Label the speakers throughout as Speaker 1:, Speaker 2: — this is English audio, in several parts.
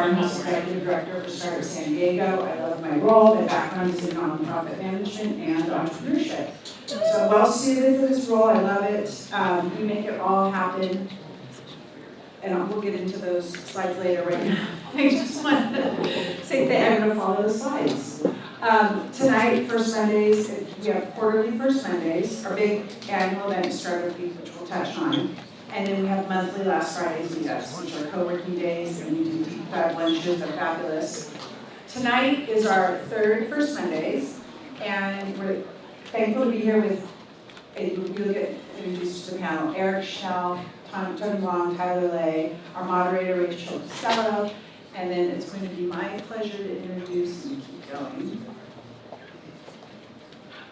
Speaker 1: I'm also executive director for Startup San Diego. I love my role. My background is in nonprofit management and entrepreneurship. So I'm well suited for this role. I love it. We make it all happen. And we'll get into those slides later right now. I just want to say that I'm going to follow the slides. Tonight, First Mondays, we have quarterly First Mondays, our big annual event Startup Week, which we'll touch on. And then we have monthly Last Fridays meetups, which are co-working days, and we do deep dive lunches. They're fabulous. Tonight is our third First Mondays, and we're thankful to be here with, you'll get introduced to the panel, Eric, Shnell, Tony Wong, Tyler Lay, our moderator, Rachel Costello, and then it's going to be my pleasure to introduce and keep going.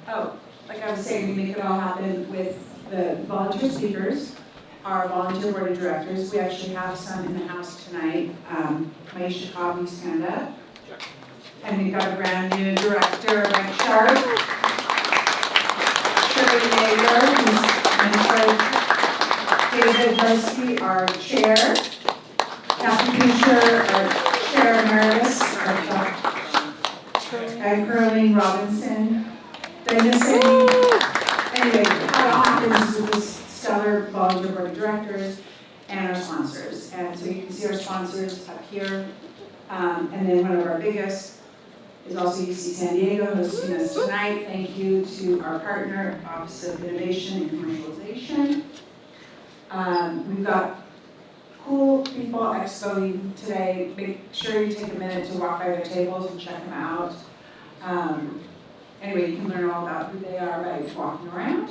Speaker 1: Oh, like I was saying, we make it all happen with the volunteer speakers, our volunteer board of directors. We actually have some in the house tonight. Maisha Cobb, stand up. And we've got a brand new director, Mike Sharp. Shirley Yeager, who's David Losky, our chair. Kathy Fisher, our chair emeritus. And Curling Robinson. Anyway, how it happens with this stellar volunteer board of directors and our sponsors. And so you can see our sponsors up here. And then one of our biggest is also UC San Diego hosting us tonight. Thank you to our partner, Office of Innovation and Commercialization. We've got cool people expoing today. Make sure you take a minute to walk by their tables and check them out. Anyway, you can learn all about who they are by walking around.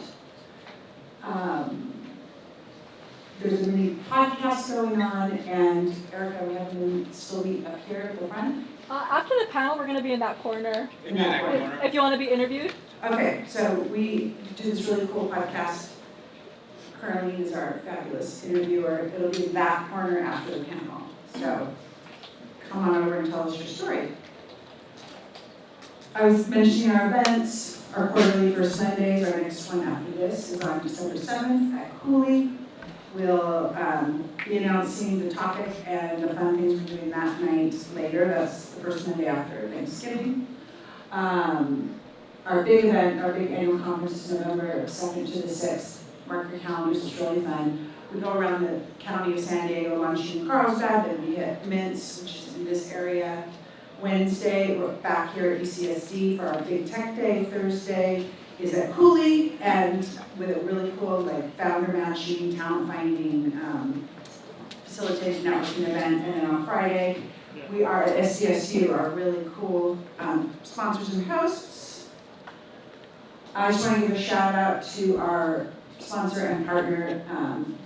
Speaker 1: There's a new podcast going on, and Erica, we have to still be up here at the front.
Speaker 2: After the panel, we're going to be in that corner.
Speaker 1: In that corner.
Speaker 2: If you want to be interviewed.
Speaker 1: Okay, so we do this really cool podcast. Currently is our fabulous interviewer. It'll be in that corner after the panel. So come on over and tell us your story. I was mentioning our events, our quarterly First Mondays. Our next one after this is on December 7th at Cooley. We'll be announcing the topic and the fun things we're doing that night later. That's the first Monday after Thanksgiving. Our big event, our big annual conference is November 2nd to the 6th. Mark your calendars, it's really fun. We go around the county of San Diego launching in Carlsbad, then we hit Mintz, which is in this area. Wednesday, we're back here at UCSD for our big tech day. Thursday is at Cooley, and with a really cool like founder matching, talent finding, facilitated networking event. And then on Friday, we are at SDSU, our really cool sponsors and hosts. I just want to give a shout out to our sponsor and partner,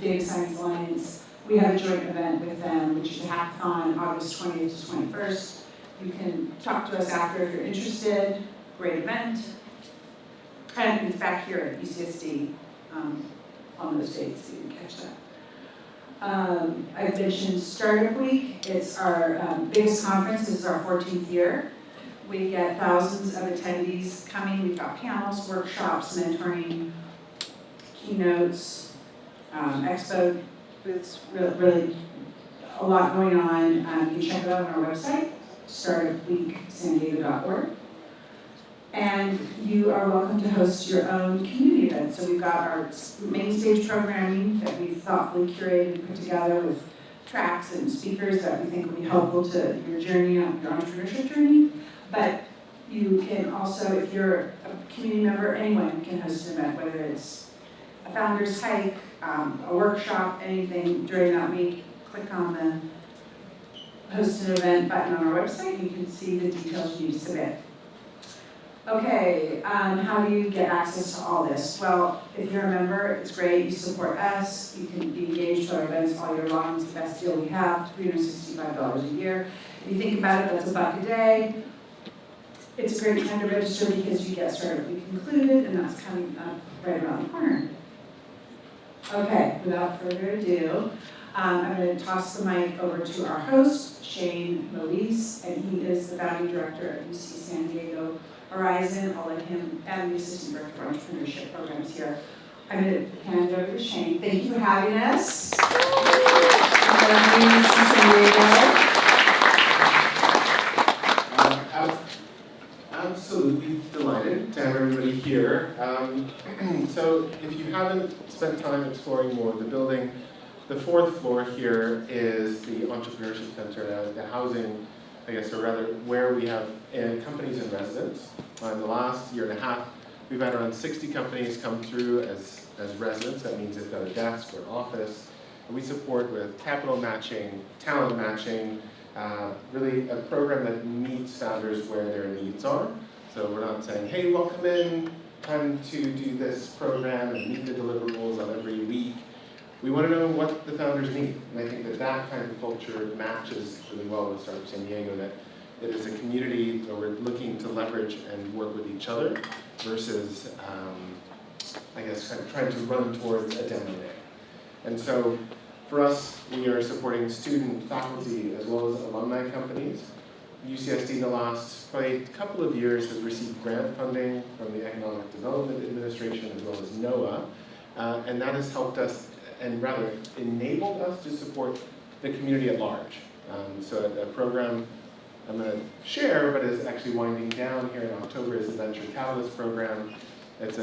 Speaker 1: Data Science Alliance. We have a joint event with them, which is a hackathon, August 20th to 21st. You can talk to us after if you're interested. Great event. And it's back here at UCSD on those dates, so you can catch that. I mentioned Startup Week. It's our biggest conference. This is our 14th year. We get thousands of attendees coming. We've got panels, workshops, mentoring, keynotes, expo booths, really a lot going on. You can check it out on our website, startupweeksandiego.org. And you are welcome to host your own community events. So we've got our main stage programming that we've thoughtfully curated and put together with tracks and speakers that we think will be helpful to your journey, your entrepreneurship journey. But you can also, if you're a community member, anyone can host an event, whether it's a founder's hike, a workshop, anything during that week. Click on the host an event button on our website. You can see the details you need to submit. Okay, how do you get access to all this? Well, if you're a member, it's great. You support us. You can be engaged with our events all year long. It's the best deal we have, $365 a year. If you think about it, that's $1 a day. It's a great time to register because you get Startup Week included, and that's coming up right around the corner. Okay, without further ado, I'm going to toss the mic over to our host, Shane Moise, and he is the founding director of UC San Diego Horizon. I'll let him, and the assistant director of entrepreneurship programs here. I'm going to hand it over to Shane. Thank you for having us.
Speaker 3: haven't spent time exploring more of the building, the fourth floor here is the Entrepreneurship Center, the housing, I guess, or rather where we have companies and residents. In the last year and a half, we've had around 60 companies come through as residents. That means they've got a desk or an office. And we support with capital matching, talent matching, really a program that meets founders where their needs are. So we're not saying, hey, welcome in, time to do this program and meet the deliverables on every week. We want to know what the founders need. And I think that that kind of culture matches really well with Startup San Diego, that it is a community where we're looking to leverage and work with each other versus, I guess, kind of trying to run towards a demo day. And so for us, we are supporting student, faculty, as well as alumni companies. UCSD in the last probably couple of years has received grant funding from the Economic Development Administration as well as NOAA, and that has helped us and rather enabled us to support the community at large. So a program I'm going to share, but is actually winding down here in October, is the Venture Catalyst program. It's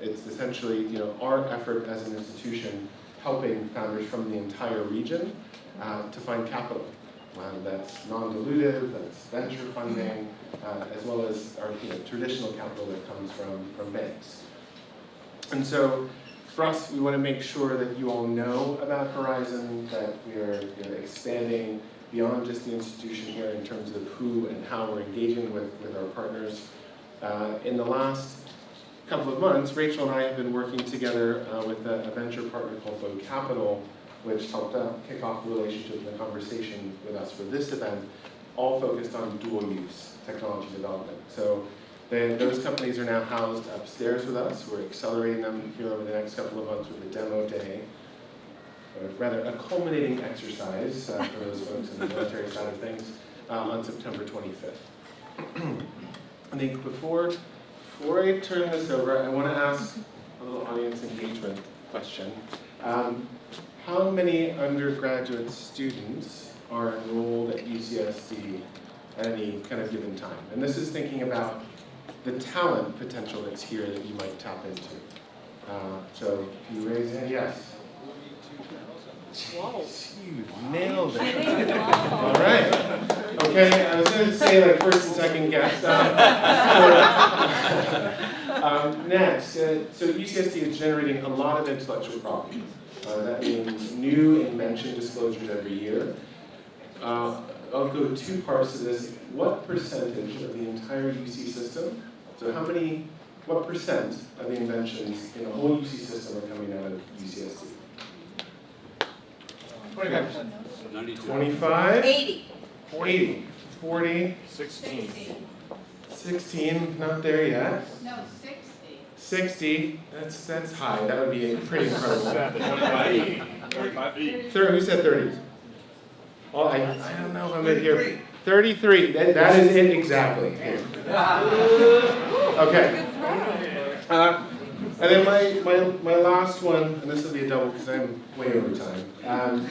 Speaker 3: essentially our effort as an institution helping founders from the entire region to find capital. That's non-dilutive, that's venture funding, as well as our traditional capital that comes from banks. And so for us, we want to make sure that you all know about Horizon, that we are expanding beyond just the institution here in terms of who and how we're engaging with our partners. In the last couple of months, Rachel and I have been working together with a venture partner called Bow Capital, which helped kick off the relationship and the conversation with us for this event, all focused on dual-use technology development. So those companies are now housed upstairs with us. We're accelerating them here over the next couple of months with a demo day, or rather a culminating exercise for those folks in the military side of things on September 25th. I think before I turn this over, I want to ask a little audience engagement question. How many undergraduate students are enrolled at UCSD at any kind of given time? And this is thinking about the talent potential that's here that you might tap into. So if you raise your hand, yes.
Speaker 2: Whoa.
Speaker 3: You nailed it. All right. Okay, I was going to say like first and second guess. Next, so UCSD is generating a lot of intellectual property. That means new invention disclosures every year. I'll go two parts to this. What percentage of the entire UC system, so what percent of the inventions in the whole UC system are coming out of UCSD? 25%. 25?
Speaker 4: 80.
Speaker 3: 80. 40. 16, not there yet.
Speaker 4: No, 60.
Speaker 3: 60, that's high. That would be pretty incredible.
Speaker 5: 35 feet.
Speaker 3: Who said 30? Oh, I don't know if I'm in here. 33, that is it exactly. Okay. And then my last one, and this will be a double because I'm way over time.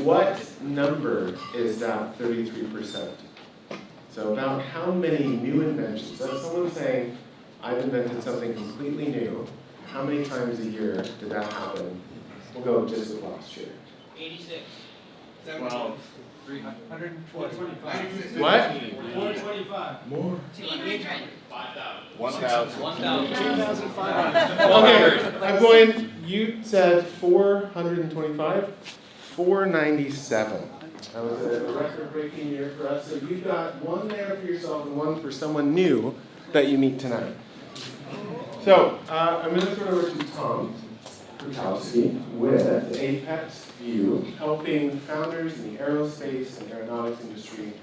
Speaker 3: What number is that 33%? So about how many new inventions? So if someone's saying, I've invented something completely new, how many times a year did that happen? We'll go just with last year.
Speaker 6: 86.
Speaker 5: 12.
Speaker 6: 125.
Speaker 3: What?
Speaker 6: 425.
Speaker 3: More.
Speaker 6: 800.
Speaker 5: 1,000.
Speaker 6: 1,500.
Speaker 3: Okay, I'm going, you said 425, 497. That was a record-breaking year for us. So you've got one there for yourself and one for someone new that you meet tonight. So I'm going to throw it over to Tom Krukowski with Apex View, helping founders in the aerospace and aeronautics industry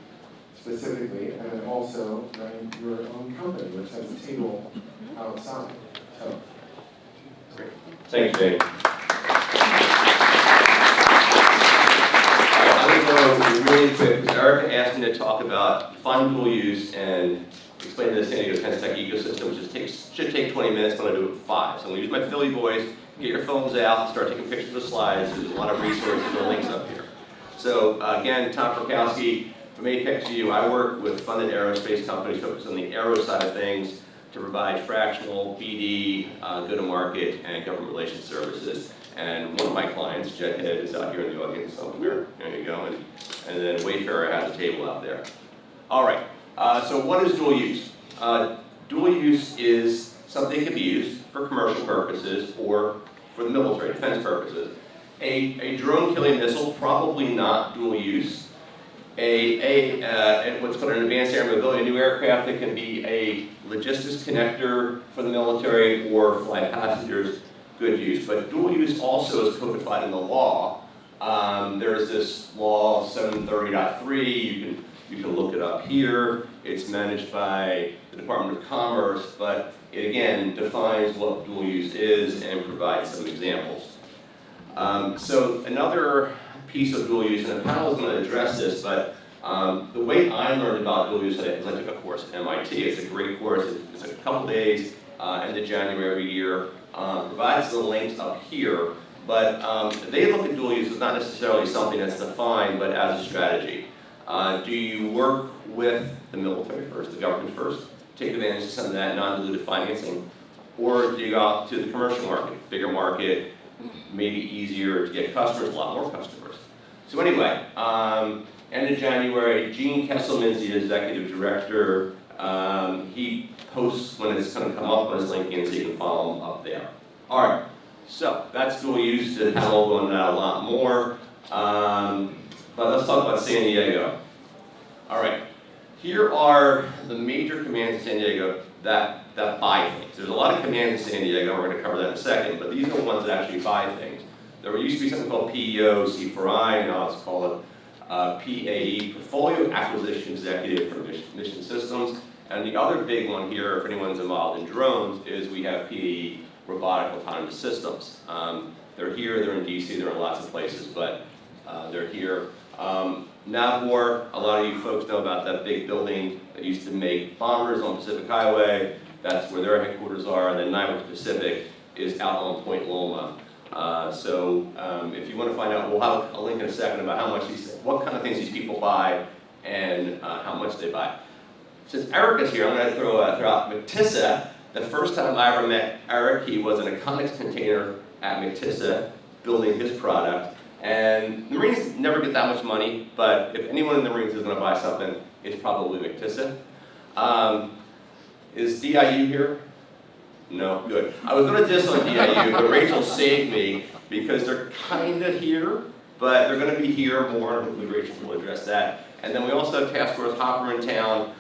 Speaker 3: specifically, and then also running your own company, which has a table outside. So, great.
Speaker 7: Thanks, Dave. I'm going to go really quick because Erica asked me to talk about fund dual use and explain the San Diego Defense Tech ecosystem, which should take 20 minutes, but I'm going to do it in 5. So I'm going to use my Philly voice, get your phones out, and start taking pictures of the slides. There's a lot of resources and links up here. So again, Tom Krukowski from Apex View. I work with funded aerospace companies focused on the aero side of things. to provide fractional BD, go-to-market, and government relations services. And one of my clients, Jedhead, is out here in the audience somewhere. There you go. And then Wayfarer has a table out there. All right. So what is dual use? Dual use is something that can be used for commercial purposes or for the military defense purposes. A drone killing missile, probably not dual use. What's called an advanced air mobility, a new aircraft that can be a logistics connector for the military or fly passengers, good use. But dual use also is codified in the law. There's this law 730.3, you can look it up here. It's managed by the Department of Commerce, but it again defines what dual use is and provides some examples. So another piece of dual use, and the panel is going to address this, but the way I learned about dual use is I took a course at MIT. It's a great course. It's a couple days, end of January every year. Provides the links up here, but they look at dual use as not necessarily something that's defined, but as a strategy. Do you work with the military first, the government first, take advantage of some of that non-dilutive financing, or do you go out to the commercial market, bigger market, maybe easier to get customers, a lot more customers. So anyway, end of January, Gene Kesselman's the executive director. He posts when it's going to come up on his LinkedIn, so you can follow him up there. All right, so that's dual use. The panel will go into that a lot more. But let's talk about San Diego. All right, here are the major commands in San Diego that buy things. There's a lot of commands in San Diego, we're going to cover that in a second, but these are the ones that actually buy things. There used to be something called PEO, C4I, now it's called PAE, Portfolio Acquisition Executive for Mission Systems. And the other big one here, if anyone's involved in drones, is we have PAE, Robotic Autonomous Systems. They're here, they're in DC, they're in lots of places, but they're here. Navwar, a lot of you folks know about that big building that used to make bombers on Pacific Highway. That's where their headquarters are, and then Nyworth Pacific is out on Point Loma. If you want to find out, we'll have a link in a second about how much what kind of things these people buy and how much they buy. Since Eric is here, I'm going to throw out Mctissa. The first time I ever met Eric, he was in a Conex container at Mctissa building his product. And the Marines never get that much money, but if anyone in the Marines is going to buy something, it's probably Mctissa. Is DIU here? No, good. I was going to diss on DIU, but Rachel saved me because they're kind of here, but they're going to be here more. Hopefully Rachel will address that. And then we also have Task Force Hopper in town.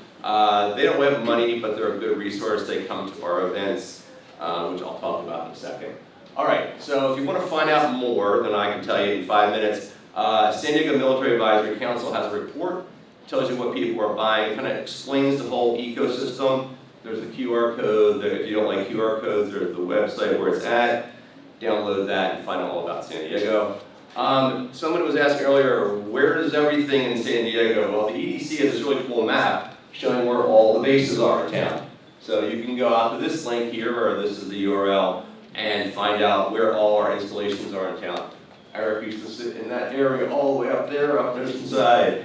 Speaker 7: They don't have money, but they're a good resource. They come to our events, which I'll talk about in a second. All right, so if you want to find out more than I can tell you in 5 minutes, San Diego Military Advisory Council has a report, tells you what people are buying, it kind of explains the whole ecosystem. There's the QR code. If you don't like QR codes, there's the website where it's at. Download that and find out all about San Diego. Someone was asking earlier, where is everything in San Diego? Well, the EDC has this really cool map showing where all the bases are in town. So you can go out to this link here, or this is the URL, and find out where all our installations are in town. Eric used to sit in that area all the way up there, up Oceanside,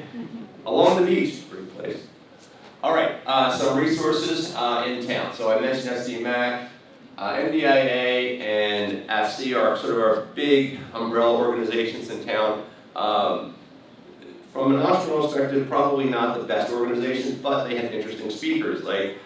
Speaker 7: along the beach, pretty place. All right, some resources in town. So I mentioned SDMAC, NDIA, and AFC are sort of our big umbrella organizations in town. From an entrepreneurial perspective, probably not the best organizations, but they had interesting speakers. Like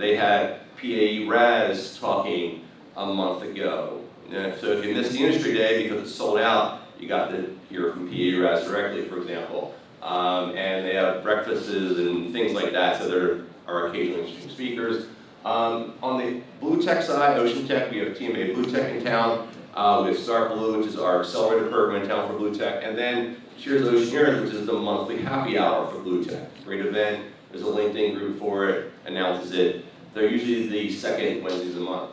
Speaker 7: they had PAE Raz talking a month ago. So if you missed the industry day because it's sold out, you got to hear from PAE Raz directly, for example. And they have breakfasts and things like that, so there are occasionally interesting speakers. On the Blue Tech side, Ocean Tech, we have TMA Blue Tech in town. We have Start Blue, which is our accelerator program in town for Blue Tech. And then Cheers Oceaneers, which is the monthly happy hour for Blue Tech. Great event. There's a LinkedIn group for it, announces it. They're usually the second Wednesdays of the month.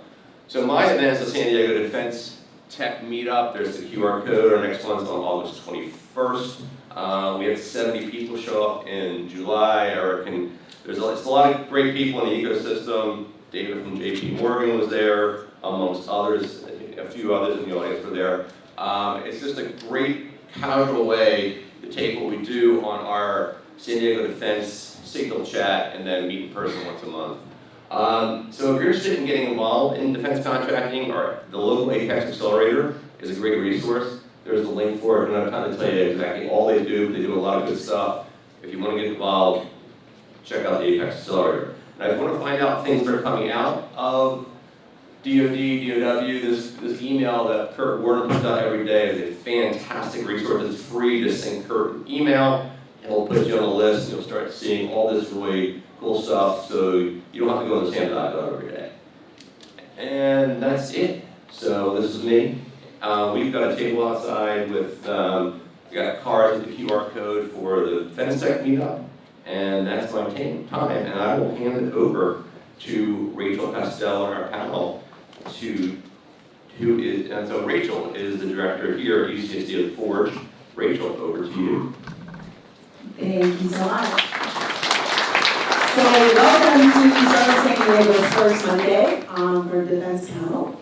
Speaker 7: So my event is the San Diego Defense Tech Meetup. There's the QR code. Our next one's on August 21st. We had 70 people show up in July. There's a lot of great people in the ecosystem. David from JP Morgan was there, amongst others. A few others in the audience were there. It's just a great casual way to take what we do on our San Diego Defense signal chat and then meet in person once a month. So if you're interested in getting involved in defense contracting, or the local Apex Accelerator is a great resource. There's a link for it. I don't have time to tell you exactly all they do. They do a lot of good stuff. If you want to get involved, check out the Apex Accelerator. And if you want to find out things that are coming out of DoD, DOW, this email that Kurt Warren puts out every day is a fantastic resource. It's free to send Kurt an email. He'll put you on the list, and you'll start seeing all this really cool stuff, so you don't have to go in the same .gov every day. And that's it. So this is me. We've got a table outside with, we got cards with the QR code for the FinSec meetup, and that's my time. And I will hand it over to Rachel Costello on our panel and so Rachel is the director here at UCSD of Forge. Rachel, over to you.
Speaker 1: Thank you so much. So welcome to San Diego's first Monday for the defense panel.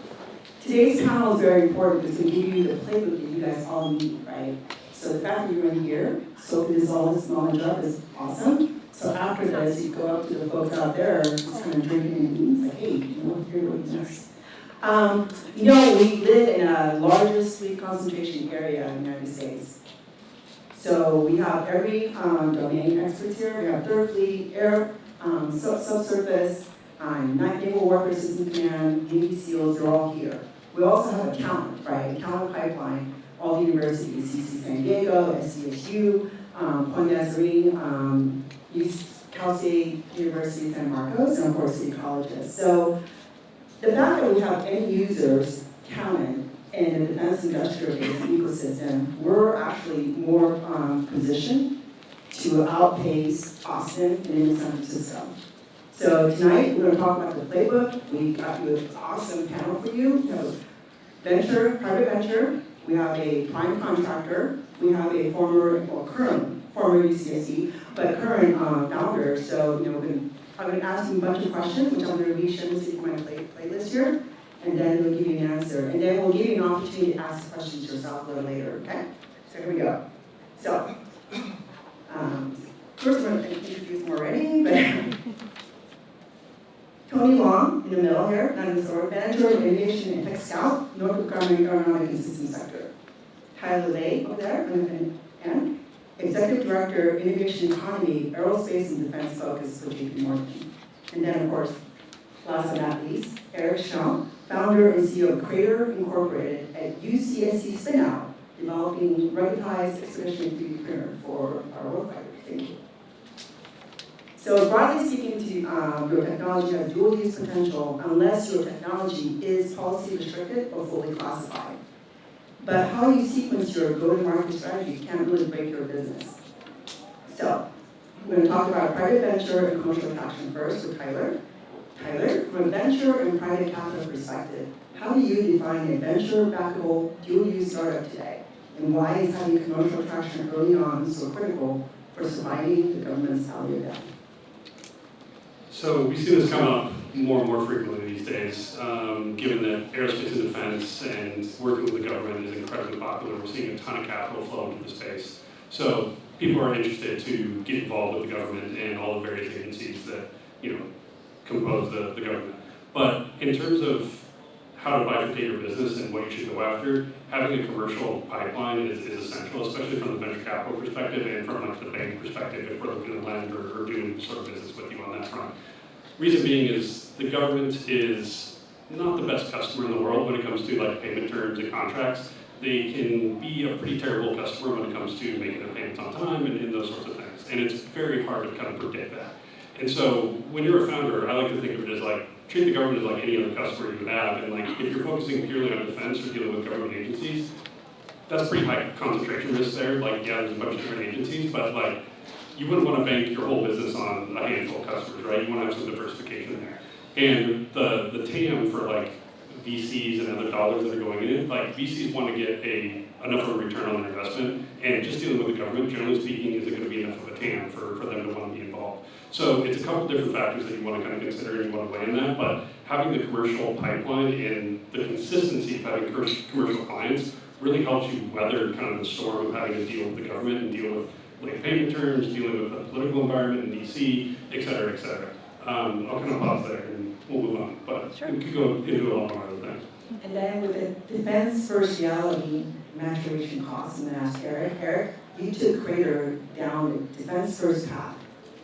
Speaker 1: Today's panel is very important because we give you the playbook that you guys all need, right? So the fact that you're in here, soaking this all this knowledge up is awesome. So after this, you go up to the folks out there, just kind of drinking and eating, like, hey, you know, here what is this? You know, we live in a largest fleet concentration area in the United States. So we have every domain experts here. We have third fleet, air, subsurface, naval warfare system command, Navy SEALs, they're all here. We also have a talent, right? A talent pipeline, all the universities, UC San Diego, SCSU, Point Nazarene, Cal State University San Marcos, and of course city colleges. So the fact that we have end users, talent, in the defense industrial base ecosystem, we're actually more positioned to outpace Austin and in San Francisco. So tonight, we're going to talk about the playbook. We got you an awesome panel for you. We have venture, private venture. We have a prime contractor. We have a former UCSD, but current founder. So, you know, I'm going to ask you a bunch of questions, which I'm going to be sharing with you in my playlist here. And then we'll give you an answer. And then we'll give you an opportunity to ask questions yourself a little later, okay? So here we go. So, first I'm going to introduce them already, but Tony Long, in the middle here, manager of aviation and tech scout, Northrop Grumman aeronautic and systems sector. Tyler Lay over there, and executive director, innovation economy, aerospace and defense focus for JP Morgan. And then, of course, last but not least, Shnell, founder and CEO of Craitor Incorporated at UCSD spinout, developing ruggedized expeditionary 3D printer for our warfighters. Thank you. So broadly speaking, your technology has dual use potential unless your technology is policy restricted or fully classified. But how you sequence your go-to-market strategy can't really break your business. So we're going to talk about private venture and commercial traction first with Tyler. Tyler, from a venture and private capital perspective, how do you define a venture-backable, dual-use startup today? And why is having commercial traction early on so critical for surviving the government's value debt?
Speaker 4: So we see this come up more and more frequently these days, given that aerospace and defense and working with the government is incredibly popular. We're seeing a ton of capital flow into the space. So people are interested to get involved with the government and all the various agencies that, you know, compose the government. But in terms of how to bifurcate your business and what you should go after, having a commercial pipeline is essential, especially from the venture capital perspective and from like the bank perspective if we're looking to lend or doing sort of business with you on that front. Reason being is the government is not the best customer in the world when it comes to like payment terms and contracts. They can be a pretty terrible customer when it comes to making their payments on time and those sorts of things. And it's very hard to kind of predict that. And so when you're a founder, I like to think of it as like, treat the government as like any other customer you would have. And like, if you're focusing purely on defense or dealing with government agencies, that's pretty high concentration risk there. Like, yeah, there's a bunch of different agencies, but like, you wouldn't want to bank your whole business on a handful of customers, right? You want to have some diversification there. And the TAM for like VCs and other dollars that are going in, like VCs want to get enough of a return on their investment, and just dealing with the government, generally speaking, isn't going to be enough of a TAM for them to want to be involved. So it's a couple different factors that you want to kind of consider and you want to weigh in that, but having the commercial pipeline and the consistency of having commercial clients really helps you weather kind of the storm of having to deal with the government and deal with late payment terms, dealing with the political environment in DC, et cetera, et cetera. I'll kind of pause there and we'll move on, but
Speaker 2: Sure.
Speaker 4: we could go into a lot more other things.
Speaker 1: And then with the defense first reality maturation costs, I'm gonna ask Eric. Eric, you took Craitor down the defense first path,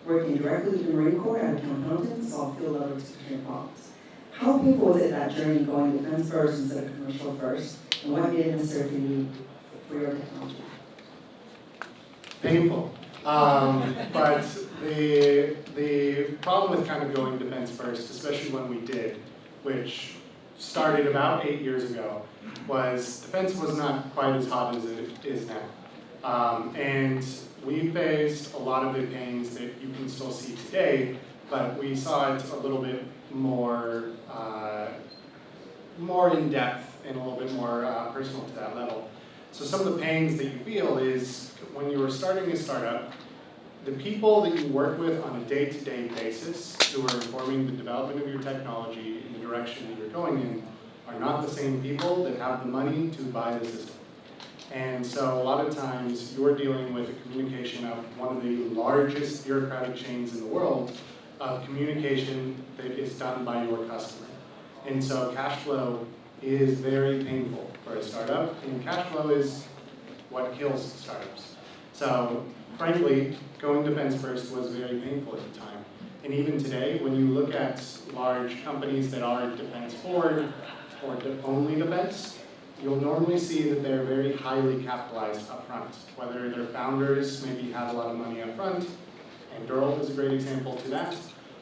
Speaker 1: working directly with the Marine Corps out of Camp Pendleton to solve field level security problems. How painful was it that journey going defense first instead of commercial first? And what did it necessary for you for your technology?
Speaker 3: Painful. But the problem with kind of going defense first, especially when we did, which started about 8 years ago, was defense was not quite as hot as it is now. And we faced a lot of the pains that you can still see today, but we saw it a little bit more in depth and a little bit more personal to that level. So some of the pains that you feel is when you were starting a startup, the people that you work with on a day-to-day basis who are informing the development of your technology in the direction that you're going in are not the same people that have the money to buy the system. And so a lot of times you're dealing with the communication of one of the largest bureaucratic chains in the world of communication that is done by your customer. And so cash flow is very painful for a startup, and cash flow is what kills startups. So frankly, going defense first was very painful at the time. And even today, when you look at large companies that are defense forward or only defense, you'll normally see that they're very highly capitalized up front. Whether their founders maybe had a lot of money up front, and Durrell is a great example to that,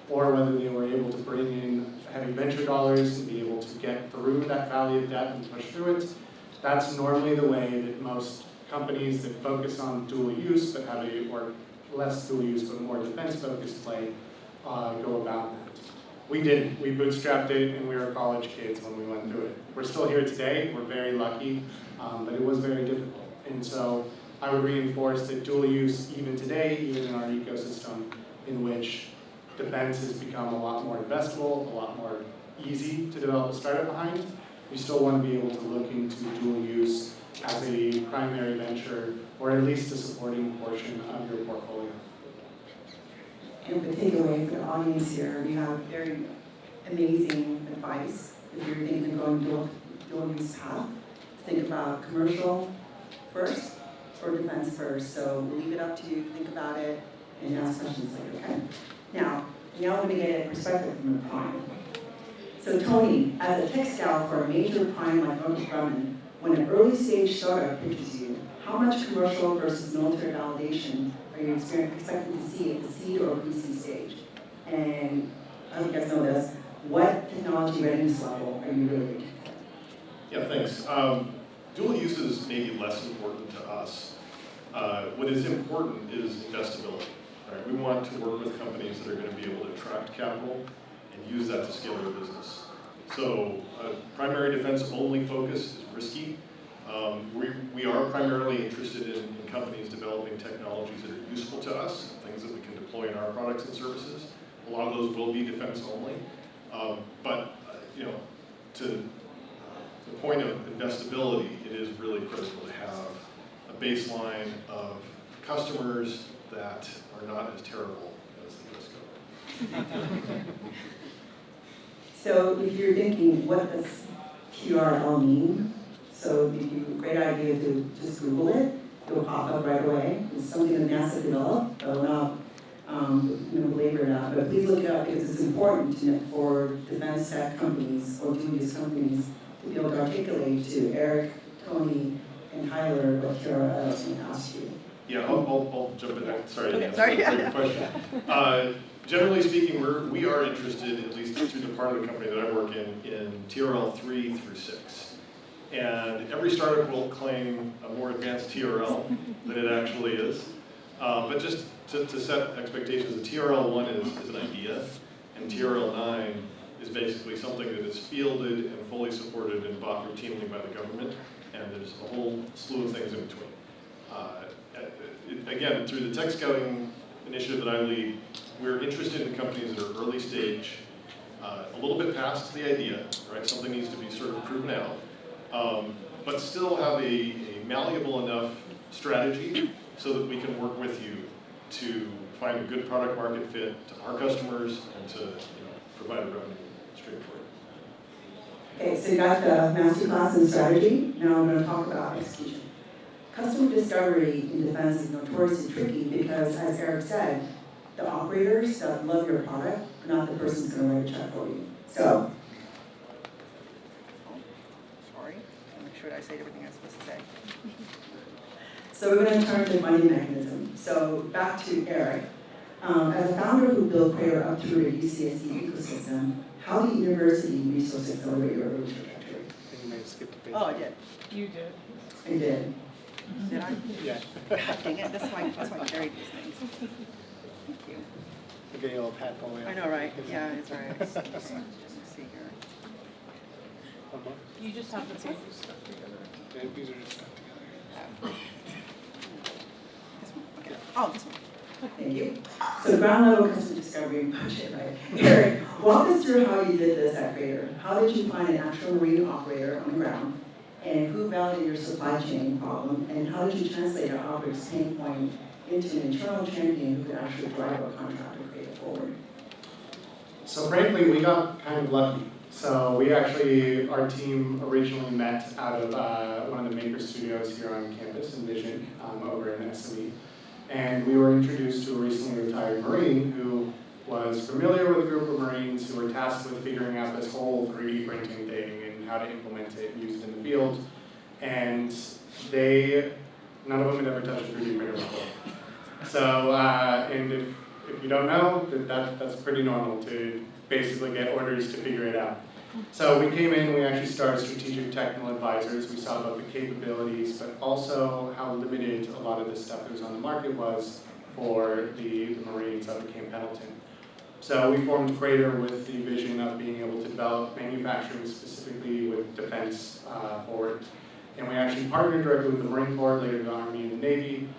Speaker 3: or whether they were able to bring in heavy venture dollars and be able to get through that valley of debt and push through it. That's normally the way that most companies that focus on dual use, but have or less dual use, but more defense-focused play, go about that. We didn't. We bootstrapped it, and we were college kids when we went through it. We're still here today. We're very lucky, but it was very difficult. And so I would reinforce that dual use, even today, even in our ecosystem, in which defense has become a lot more investable, a lot more easy to develop a startup behind, we still want to be able to look into dual use as a primary venture, or at least a supporting portion of your portfolio.
Speaker 1: And the takeaway for the audience here, we have very amazing advice. If you're thinking of going dual use path, think about commercial first or defense first. So we'll leave it up to you to think about it and ask questions later, okay? Now we're going to get a perspective from a prime. So Tony, as a tech scout for a major prime like Grumman, when an early stage startup pitches you, how much commercial versus military validation are you expecting to see at the seed or pre-seed stage? And I hope you guys know this, what technology readiness level are you really looking for?
Speaker 8: Yeah, thanks. Dual use is maybe less important to us. What is important is investability. Right? We want to work with companies that are going to be able to attract capital and use that to scale their business. So primary defense only focus is risky. We are primarily interested in companies developing technologies that are useful to us, things that we can deploy in our products and services. A lot of those will be defense only. To the point of investability, it is really critical to have a baseline of customers that are not as terrible as the risk.
Speaker 1: So if you're thinking, what does TRL mean? So if you great idea to just Google it, it'll pop up right away. It's something that NASA developed, but we're not belabor that. But please look it up because it's important for defense tech companies or dual use companies to be able to articulate to Eric, Tony, and Tyler what TRL is going to ask you.
Speaker 8: Yeah, I'll jump in there. Sorry,
Speaker 1: Okay,
Speaker 8: that's
Speaker 1: sorry.
Speaker 8: a great question. Generally speaking, we are interested, at least through the part of the company that I work in TRL 3 through 6. And every startup will claim a more advanced TRL than it actually is. But just to set expectations, the TRL 1 is an idea, and TRL 9 is basically something that is fielded and fully supported and bought routinely by the government, and there's a whole slew of things in between. Again, through the tech scouting initiative that I lead, we're interested in companies that are early stage, a little bit past the idea, right? Something needs to be sort of proven out, but still have a malleable enough strategy so that we can work with you to find a good product market fit to our customers and to provide a revenue stream for it.
Speaker 1: Okay, so you got the master class in strategy. Now I'm going to talk about execution. Customer discovery in defense is notoriously tricky because, as Eric said, the operators that love your product are not the person who's going to write a check for you. So, sorry, make sure I say everything I'm supposed to say. So we're going to turn to money mechanism. So back to Eric. As a founder who built Craitor up through the UCSD ecosystem, how do university resources accelerate your early trajectory?
Speaker 3: You may skip the page.
Speaker 1: Oh, I did.
Speaker 2: You did.
Speaker 1: I did. Did I?
Speaker 3: Yeah.
Speaker 1: God dang it, that's why I carried these things. Thank you.
Speaker 3: We'll get you a little pat for you.
Speaker 1: I know, right? Yeah, it's all right. Just see here.
Speaker 2: You just have the pages stuck together.
Speaker 3: These are just stuck together.
Speaker 1: This one? Okay. Oh, this one. Thank you. So ground level customer discovery and budget, right? Eric, walk us through how you did this at Craitor. How did you find an actual marine operator on the ground? And who validated your supply chain problem? And how did you translate your operator's pain point into an internal champion who could actually drive a contract and create it forward?
Speaker 9: So frankly, we got kind of lucky. So we actually, our team originally met out of one of the maker studios here on campus, Envision, over in SME. And we were introduced to a recently retired Marine who was familiar with a group of Marines who were tasked with figuring out this whole 3D printing thing and how to implement it and use it in the field. And none of them had ever touched a 3D printer before. So, and if you don't know, that's pretty normal to basically get orders to figure it out. So we came in and we actually started strategic technical advisors. We saw about the capabilities, but also how limited a lot of the stuff that was on the market was for the Marines up at Camp Pendleton. So we formed Craitor with the vision of being able to develop manufacturing specifically with defense forward. And we actually partnered directly with the Marine Corps, later the Army and the Navy.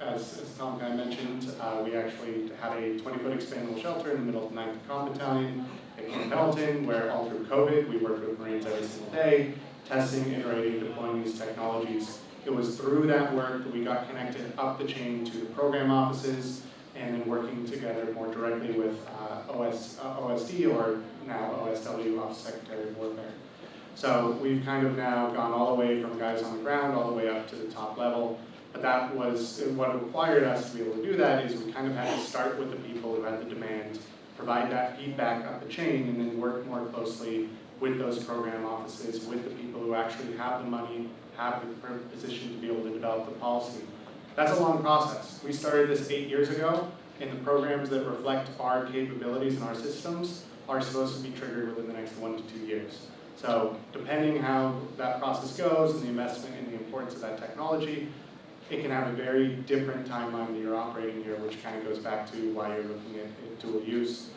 Speaker 9: As Tom kind of mentioned, we actually had a 20-foot expandable shelter in the middle of the 9th Comm Battalion at Camp Pendleton, where all through COVID, we worked with Marines every single day, testing, iterating, deploying these technologies. It was through that work that we got connected up the chain to the program offices, and then working together more directly with OSD, or now OSW, Office Secretary of Warfare. So we've kind of now gone all the way from guys on the ground all the way up to the top level. But that was what required us to be able to do that, is we kind of had to start with the people who had the demand, provide that feedback up the chain, and then work more closely with those program offices, with the people who actually have the money, have the position to be able to develop the policy. That's a long process. We started this 8 years ago, and the programs that reflect our capabilities and our systems are supposed to be triggered within the next 1 to 2 years. So depending how that process goes and the investment and the importance of that technology, it can have a very different timeline that you're operating here, which kind of goes back to why you're looking at dual use.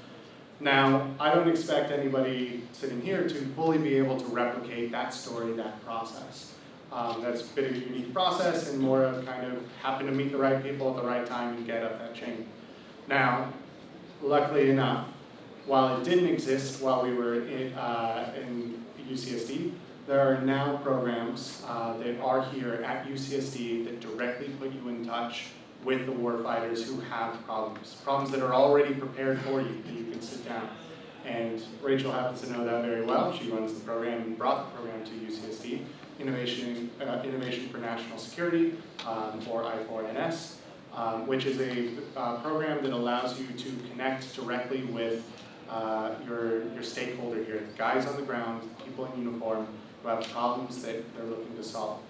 Speaker 9: Now, I don't expect anybody sitting here to fully be able to replicate that story, that process. That's a bit of a unique process and more of kind of happen to meet the right people at the right time and get up that chain. Now, luckily enough, while it didn't exist while we were in UCSD, there are now programs that are here at UCSD that directly put you in touch with the warfighters who have problems that are already prepared for you, that you can sit down. And Rachel happens to know that very well. She runs the program and brought the program to UCSD, Innovation for National Security, or I4NS, which is a program that allows you to connect directly with your stakeholder here, the guys on the ground, people in uniform, who have problems that they're looking to solve.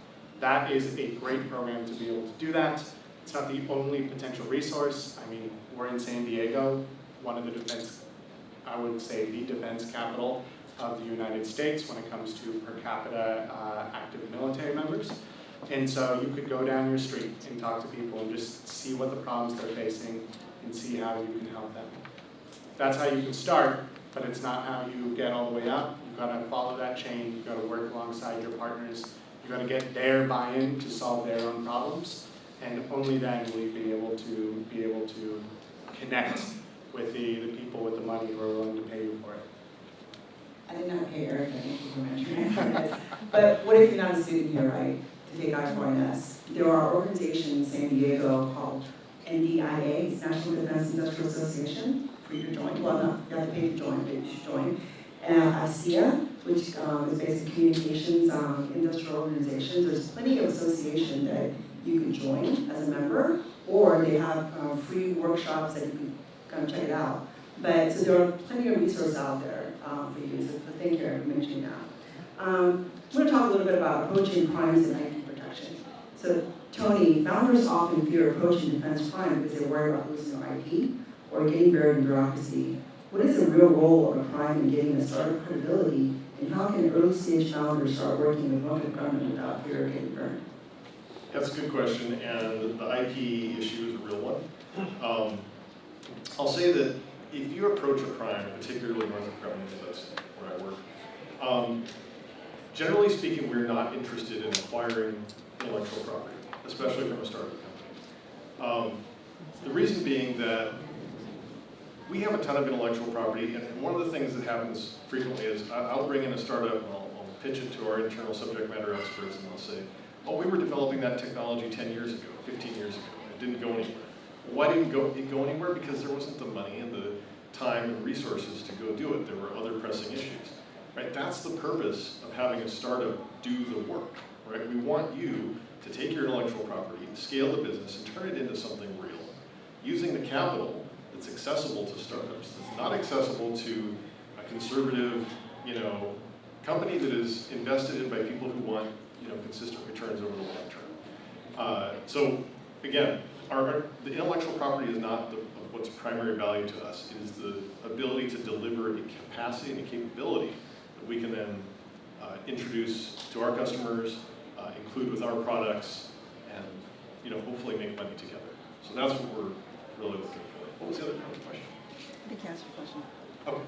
Speaker 9: That is a great program to be able to do that. It's not the only potential resource. I mean, we're in San Diego, one of the defense, I would say the defense capital of the United States when it comes to per capita active military members. And so you could go down your street and talk to people and just see what the problems they're facing and see how you can help them. That's how you can start, but it's not how you get all the way up. You've got to follow that chain. You've got to work alongside your partners. You've got to get their buy-in to solve their own problems, and only then will you be able to connect with the people with the money who are willing to pay you for it.
Speaker 1: I did not pay Eric, I think you were mentioning this. But what if you're not a student here, right, to take I4NS? There are organizations in San Diego called NDIA, it's National Defense Industrial Association, free to join, well, not, you have to pay to join, but you should join. ASEA, which is basically communications industrial organizations. There's plenty of association that you can join as a member, or they have free workshops that you can kind of check it out. But so there are plenty of resources out there for you, so thank you for mentioning that. I'm going to talk a little bit about approaching crimes and IP protection. So Tony, founders often fear approaching defense crime because they're worried about losing their IP or getting buried in bureaucracy. What is the real role of a crime in getting a startup credibility, and how can early stage founders start working with Northrop Grumman without fear of getting burned?
Speaker 8: That's a good question, and the IP issue is a real one. I'll say that if you approach a prime, particularly Northrop Grumman, that's where I work, generally speaking, we're not interested in acquiring intellectual property, especially from a startup company. The reason being that we have a ton of intellectual property, and one of the things that happens frequently is I'll bring in a startup and I'll pitch it to our internal subject matter experts, and they'll say, oh, we were developing that technology 10 years ago, 15 years ago, and it didn't go anywhere. Why didn't it go anywhere? Because there wasn't the money and the time and resources to go do it. There were other pressing issues, right? That's the purpose of having a startup do the work, right? We want you to take your intellectual property, scale the business, and turn it into something real, using the capital that's accessible to startups, that's not accessible to a conservative, company that is invested in by people who want, consistent returns over the long term. So again, the intellectual property is not what's primary value to us. It is the ability to deliver a capacity and a capability that we can then introduce to our customers, include with our products, and hopefully make money together. So that's what we're really looking for. What was the other part of the question?
Speaker 10: I think you answered your question.
Speaker 8: Okay.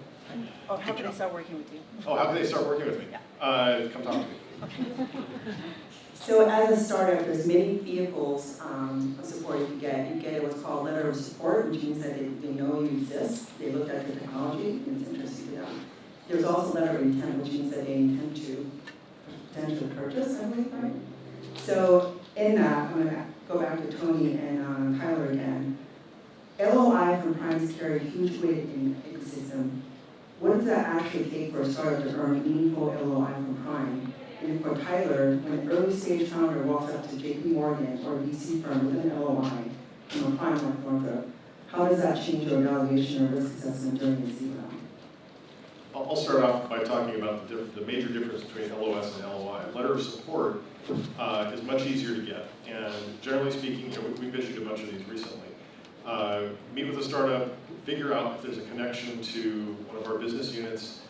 Speaker 10: Oh, how can they start working with you?
Speaker 8: Oh, how can they start working with me?
Speaker 10: Yeah.
Speaker 8: Come talk to me.
Speaker 1: So as a startup, there's many vehicles of support you can get. You get what's called letter of support, which means that they know you exist, they looked at the technology, and it's interesting to them. There's also letter of intent, which means that they intend to potentially purchase, I believe, right? So in that, I'm going to go back to Tony and Tyler again. LOI from primes carry huge weight in the ecosystem. What does that actually take for a startup to earn meaningful LOI from prime? And for Tyler, when an early stage founder walks up to JP Morgan or a VC firm with an LOI from a prime like Northrop, how does that change your evaluation or risk assessment during the seed round?
Speaker 8: I'll start off by talking about the major difference between LOS and LOI. Letter of support is much easier to get, and generally speaking, we've issued a bunch of these recently. Meet with a startup, figure out if there's a connection to one of our business units,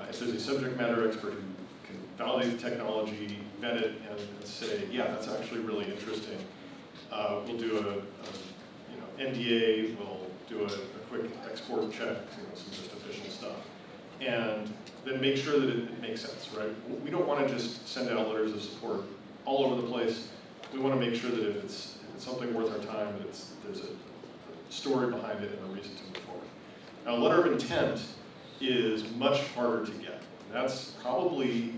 Speaker 8: if there's a subject matter expert who can validate the technology, vet it, and say, yeah, that's actually really interesting. We'll do a NDA, we'll do a quick export check, some just official stuff. And then make sure that it makes sense, right? We don't want to just send out letters of support all over the place. We want to make sure that if it's something worth our time, that there's a story behind it and a reason to move forward. Now, letter of intent is much harder to get. That's probably,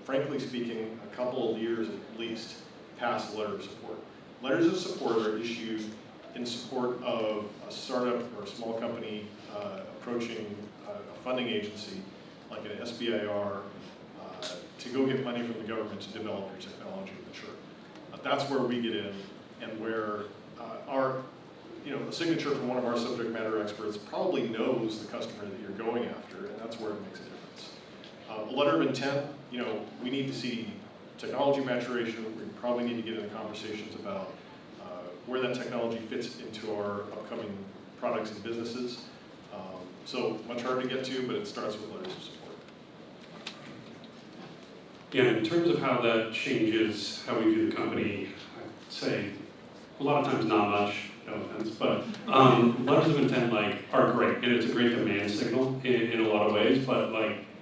Speaker 8: frankly speaking, a couple of years at least past the letter of support. Letters of support are issued in support of a startup or a small company approaching a funding agency like an SBIR to go get money from the government to develop your technology and mature. That's where we get in, and where a signature from one of our subject matter experts probably knows the customer that you're going after, and that's where it makes a difference. A letter of intent, we need to see technology maturation. We probably need to get into conversations about where that technology fits into our upcoming products and businesses. So much harder to get to, but it starts with letters of support.
Speaker 4: Yeah, in terms of how that changes how we view the company, I'd say a lot of times not much, no offense, but letters of intent are great, and it's a great demand signal in a lot of ways, but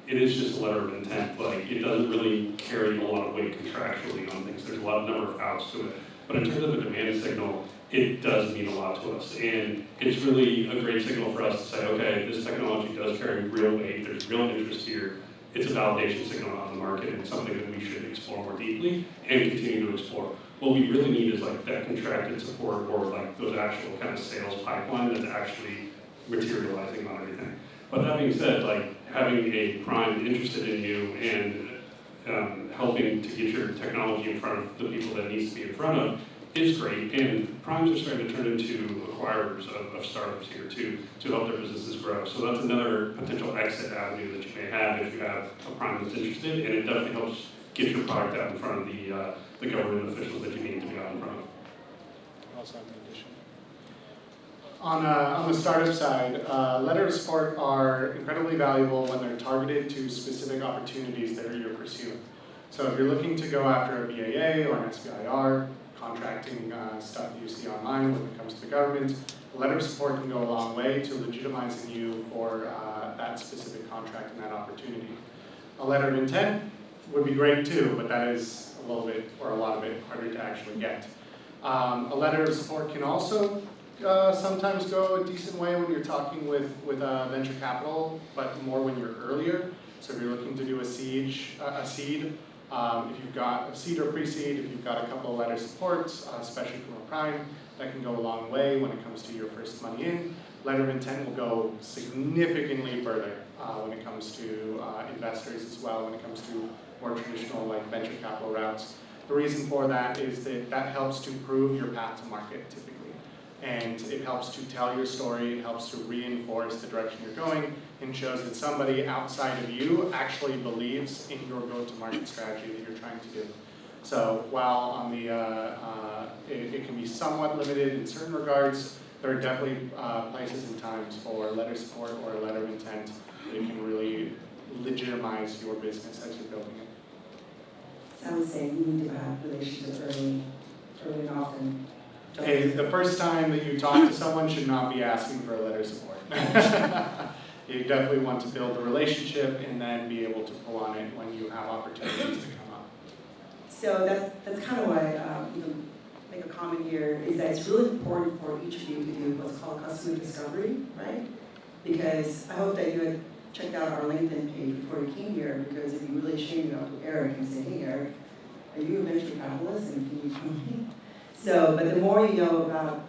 Speaker 4: it is just a letter of intent. It doesn't really carry a lot of weight contractually on things. There's a lot of number of outs to it. But in terms of a demand signal, it does mean a lot to us. And it's really a great signal for us to say, okay, this technology does carry real weight, there's real interest here, it's a validation signal on the market and something that we should explore more deeply and continue to explore. What we really need is like that contracted support or like those actual kind of sales pipeline that's actually materializing on everything. But that being said, like having a prime interested in you and helping to get your technology in front of the people that it needs to be in front of is great. And primes are starting to turn into acquirers of startups here to help their businesses grow. So that's another potential exit avenue that you may have if you have a prime that's interested, and it definitely helps get your product out in front of the government officials that you need to be out in front of.
Speaker 9: Also have an addition. On the startup side, letters of support are incredibly valuable when they're targeted to specific opportunities that you're pursuing. So if you're looking to go after a BAA or an SBIR, contracting stuff that you see online when it comes to the government, a letter of support can go a long way to legitimizing you for that specific contract and that opportunity. A letter of intent would be great too, but that is a little bit, or a lot of it, harder to actually get. A letter of support can also sometimes go a decent way when you're talking with venture capital, but more when you're earlier. So if you're looking to do a seed, if you've got a seed or pre-seed, if you've got a couple of letter supports, especially from a prime, that can go a long way when it comes to your first money in. Letter of intent will go significantly further when it comes to investors as well, when it comes to more traditional like venture capital routes. The reason for that is that that helps to prove your path to market typically. And it helps to tell your story, it helps to reinforce the direction you're going, and shows that somebody outside of you actually believes in your go-to-market strategy that you're trying to do. So while on the, it can be somewhat limited in certain regards, there are definitely places and times for letter support or a letter of intent that can really legitimize your business as you're building it.
Speaker 1: So I would say you need to have relationships early and often.
Speaker 9: Hey, the first time that you talk to someone should not be asking for a letter of support. You definitely want to build a relationship and then be able to pull on it when you have opportunities to come up.
Speaker 1: So that's kind of why make a comment here is that it's really important for each of you to do what's called customer discovery, right? Because I hope that you had checked out our LinkedIn page before you came here, because it'd be really ashamed to go to Eric and say, hey Eric, are you a venture capitalist and can you come here? So, but the more you know about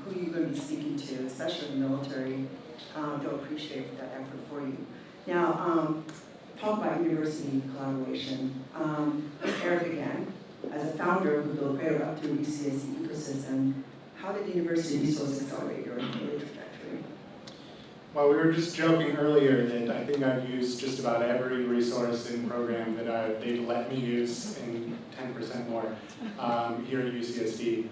Speaker 1: who you're going to be speaking to, especially in the military, they'll appreciate that effort for you. Now, talk about university collaboration. Eric again, as a founder who built Craitor up through UCSD ecosystem, how did the university resource accelerate your early trajectory?
Speaker 9: Well, we were just joking earlier that I think I've used just about every resource and program that they've let me use, and 10% more here at UCSD.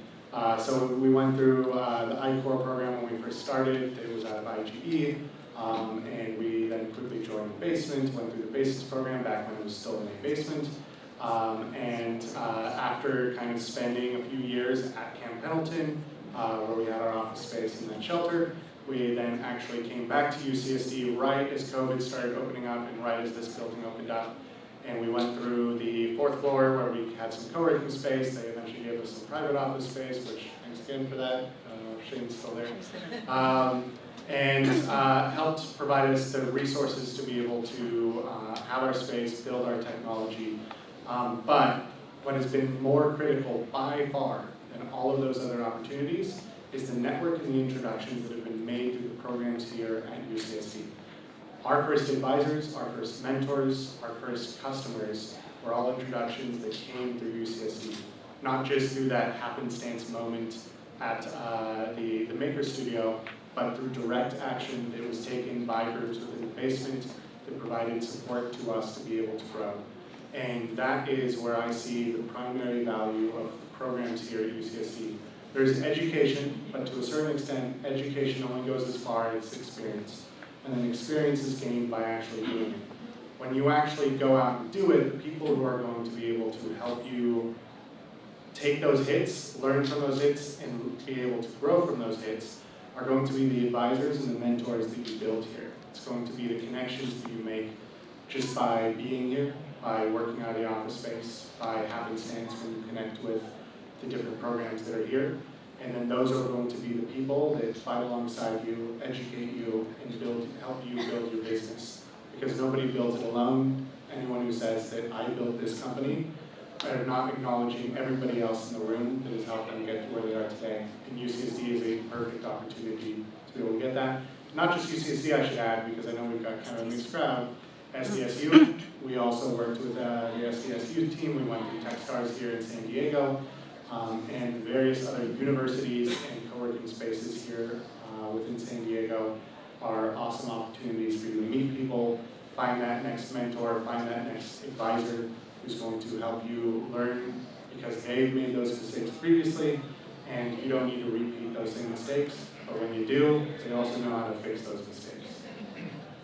Speaker 9: So we went through the I-Core program when we first started. It was out of IGE, and we then quickly joined the basement, went through the basics program back when it was still in a basement. After kind of spending a few years at Camp Pendleton, where we had our office space in that shelter, we then actually came back to UCSD right as COVID started opening up and right as this building opened up. And we went through the 4th floor where we had some co-working space. They eventually gave us some private office space, which thanks again for that. I don't know if Shane's still there. And helped provide us the resources to be able to have our space, build our technology. But what has been more critical by far than all of those other opportunities is the network and the introductions that have been made through the programs here at UCSD. Our first advisors, our first mentors, our first customers were all introductions that came through UCSD, not just through that happenstance moment at the Maker Studio, but through direct action that was taken by groups within the basement that provided support to us to be able to grow. And that is where I see the primary value of the programs here at UCSD. There's education, but to a certain extent, education only goes as far as experience. And then experience is gained by actually doing it. When you actually go out and do it, the people who are going to be able to help you take those hits, learn from those hits, and be able to grow from those hits are going to be the advisors and the mentors that you build here. It's going to be the connections that you make just by being here, by working out of the office space, by happenstance when you connect with the different programs that are here. And then those are going to be the people that fight alongside you, educate you, and help you build your business. Because nobody builds it alone. anyone who says that I built this company are not acknowledging everybody else in the room that has helped them get to where they are today. And UCSD is a perfect opportunity to be able to get that. Not just UCSD, I should add, because I know we've got kind of a mixed crowd. SDSU, we also worked with the SDSU team. We went to Techstars here in San Diego, and various other universities and co-working spaces here within San Diego are awesome opportunities for you to meet people, find that next mentor, find that next advisor who's going to help you learn, because they've made those mistakes previously, and you don't need to repeat those same mistakes. But when you do, they also know how to fix those mistakes.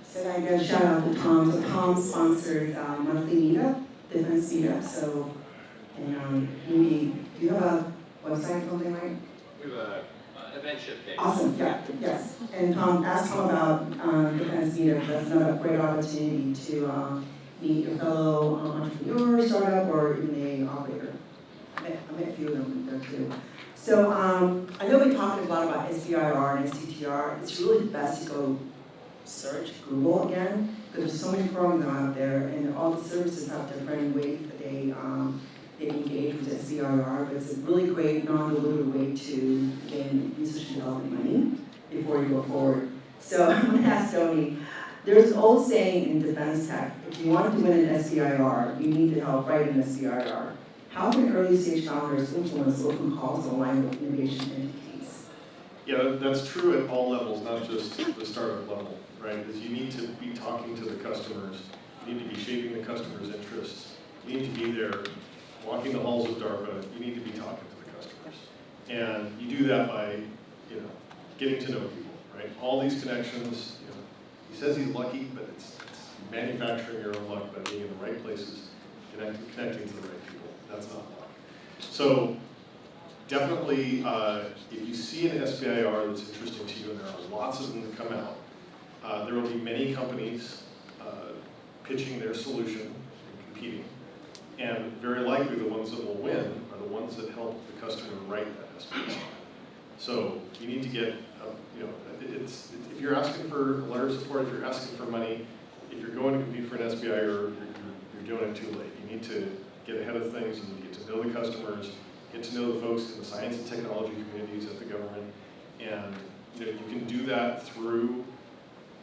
Speaker 11: So I got a shout out to Tom. So Tom sponsored monthly meetup, defense meetup. So, and maybe, do you have a website or something, right?
Speaker 5: We have a event ship page.
Speaker 11: Awesome, yeah, yes. And Tom, ask Tom about defense meetup. That's another great opportunity to meet your fellow entrepreneur, startup, or even a operator. I met a few of them there too. So I know we're talking a lot about SBIR and STTR. It's really best to go search Google again, because there's so many programs out there, and all the services have different ways that they engage with SBIR, but it's a really great non-dilutive way to gain research and development money before you go forward. So I'm going to ask Tony, there's an old saying in defense tech, if you want to win an SBIR, you need to help write an SBIR. How can early stage founders influence open calls to align with innovation entities?
Speaker 8: Yeah, that's true at all levels, not just the startup level, right? Because you need to be talking to the customers, you need to be shaping the customer's interests, you need to be there walking the halls of DARPA, you need to be talking to the customers. And you do that by, getting to know people, right? All these connections, he says he's lucky, but it's manufacturing your own luck by being in the right places, connecting to the right people. That's not luck. So definitely, if you see an SBIR that's interesting to you, and there are lots of them that come out, there will be many companies pitching their solution and competing. And very likely the ones that will win are the ones that help the customer write that SBIR. So you need to get, if you're asking for a letter of support, if you're asking for money, if you're going to compete for an SBIR, you're doing it too late. You need to get ahead of things, you need to get to know the customers, get to know the folks in the science and technology communities at the government, and you can do that through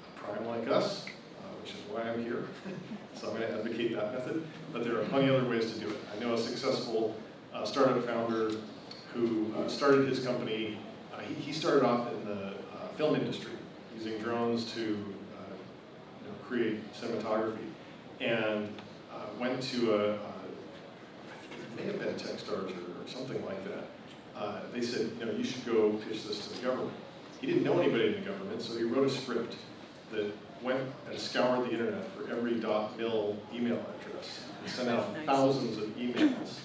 Speaker 8: a prime like us, which is why I'm here. So I'm going to advocate that method, but there are plenty of other ways to do it. I know a successful startup founder who started his company. He started off in the film industry, using drones to create cinematography, and went to it may have been Techstars or something like that. They said, you should go pitch this to the government. He didn't know anybody in the government, so he wrote a script that went and scoured the internet for every .mil email address and sent out thousands of emails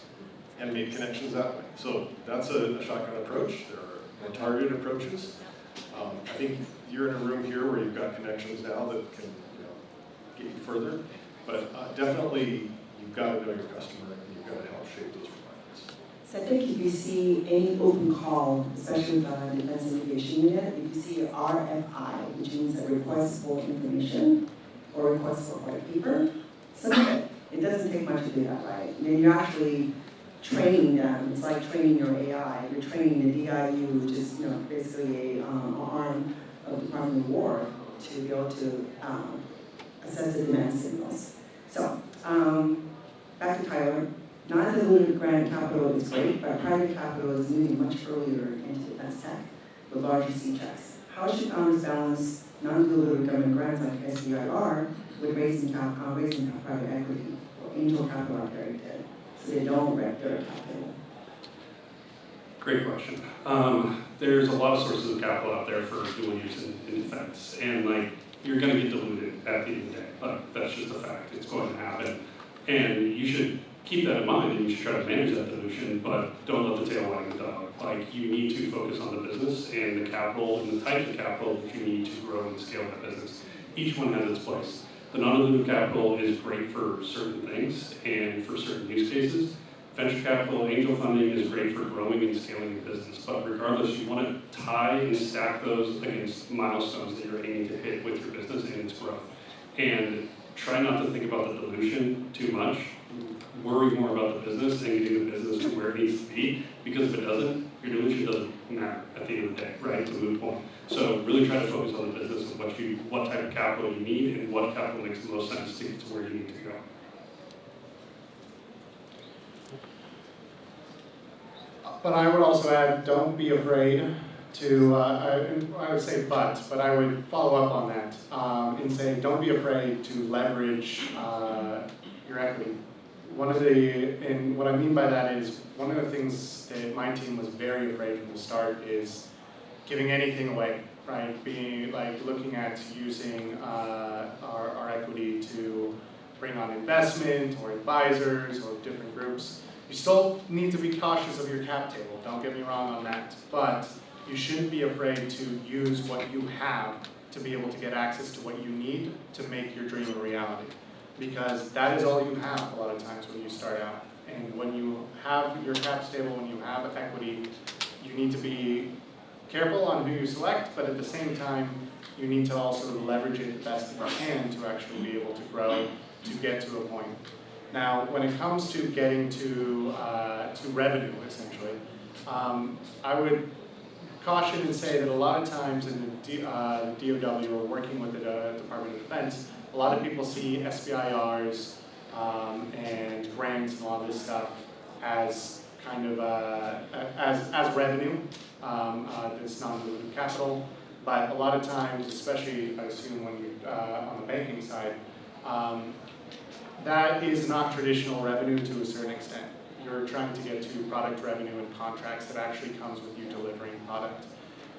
Speaker 8: and made connections that way. So that's a shotgun approach. There are more targeted approaches. I think you're in a room here where you've got connections now that can get you further, but definitely you've got to know your customer and you've got to help shape those requirements.
Speaker 11: So I think if you see any open call, especially with the Defense Innovation Unit, if you see RFI, which means a request for information or request for white paper, submit it. It doesn't take much to do that, right? And then you're actually training them. It's like training your AI. You're training the DIU, which is basically an arm of the Department of War, to be able to assess the demand signals. So back to Tyler. Non-dilutive grant capital is great, but private capital is moving much earlier into defense tech with larger C checks. How should founders balance non-dilutive government grants like SBIR with raising private equity or angel capital like Eric did, so they don't wreck their capital?
Speaker 4: Great question. There's a lot of sources of capital out there for dual use in defense, and you're going to get diluted at the end of the day. That's just a fact. It's going to happen, and you should keep that in mind, and you should try to manage that dilution, but don't let the tail wag the dog. You need to focus on the business and the capital and the types of capital that you need to grow and scale that business. Each one has its place. The non-dilutive capital is great for certain things and for certain use cases. Venture capital, angel funding is great for growing and scaling the business, but regardless, you want to tie and stack those against milestones that you're aiming to hit with your business and its growth. And try not to think about the dilution too much. Worry more about the business and getting the business to where it needs to be, because if it doesn't, your dilution doesn't matter at the end of the day, right? It's a moot point. So really try to focus on the business and what type of capital you need and what capital makes the most sense to get to where you need to go.
Speaker 9: But I would also add, don't be afraid to, I would say but I would follow up on that in saying don't be afraid to leverage your equity. And what I mean by that is, one of the things that my team was very afraid from the start is giving anything away, right? Being like looking at using our equity to bring on investment or advisors or different groups. You still need to be cautious of your cap table, don't get me wrong on that, but you shouldn't be afraid to use what you have to be able to get access to what you need to make your dream a reality. Because that is all you have a lot of times when you start out. And when you have your cap stable, when you have equity, you need to be careful on who you select, but at the same time, you need to also leverage it the best that you can to actually be able to grow, to get to a point. Now, when it comes to getting to revenue, essentially, I would caution and say that a lot of times in the DOW or working with the Department of Defense, a lot of people see SBIRs and grants and all this stuff as kind of as revenue that's non-dilutive capital. But a lot of times, especially I assume when you on the banking side, that is not traditional revenue to a certain extent. You're trying to get to product revenue and contracts that actually comes with you delivering product.